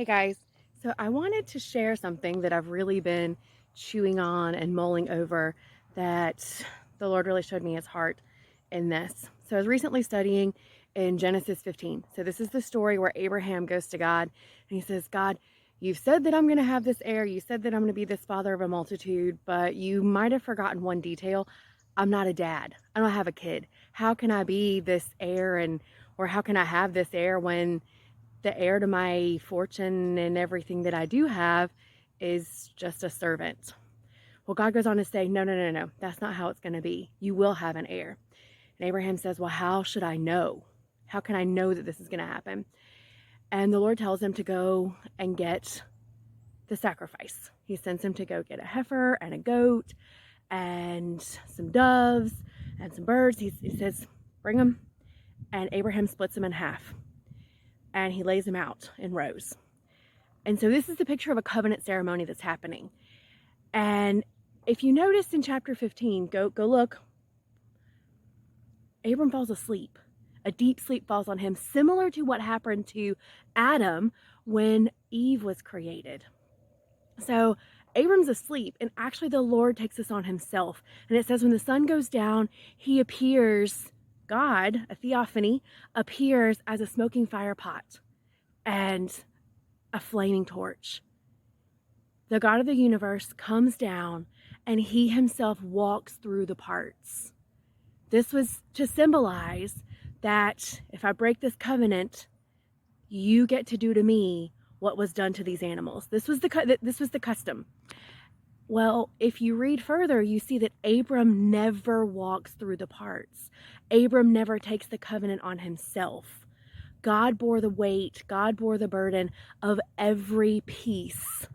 Hey guys, so I wanted to share something that I've really been chewing on and mulling over that the Lord really showed me his heart in this. So I was recently studying in Genesis 15. So this is the story where Abraham goes to God and he says, God, you've said that I'm going to have this heir. You said that I'm going to be this father of a multitude, but you might have forgotten one detail. I'm not a dad. I don't have a kid. How can I be this heir or how can I have this heir when the heir to my fortune and everything that I do have is just a servant? Well, God goes on to say, no. That's not how it's going to be. You will have an heir. And Abraham says, well, how should I know? How can I know that this is going to happen? And the Lord tells him to go and get the sacrifice. He sends him to go get a heifer and a goat and some doves and some birds. He says, bring them. And Abraham splits them in half. And he lays them out in rows. And so this is the picture of a covenant ceremony that's happening. And if you notice in chapter 15, go look, Abram falls asleep. A deep sleep falls on him, similar to what happened to Adam when Eve was created. So Abram's asleep, and actually the Lord takes this on himself. And it says when the sun goes down, he appears, God, a theophany, appears as a smoking fire pot and a flaming torch. The God of the universe comes down and he himself walks through the parts. This was to symbolize that if I break this covenant, you get to do to me what was done to these animals. This was the custom. Well, if you read further, you see that Abram never walks through the parts. Abram never takes the covenant on himself. God bore the weight, God bore the burden of every piece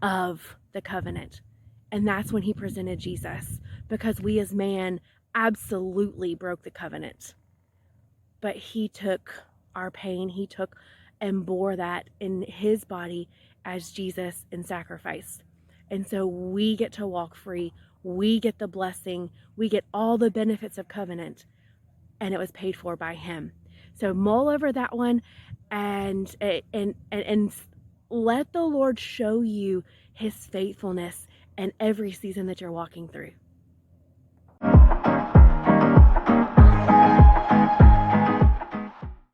of the covenant. And that's when he presented Jesus, because we as man absolutely broke the covenant. But he took our pain, he took and bore that in his body as Jesus in sacrifice. And so we get to walk free. We get the blessing. We get all the benefits of covenant. And it was paid for by him. So mull over that one and let the Lord show you his faithfulness in every season that you're walking through.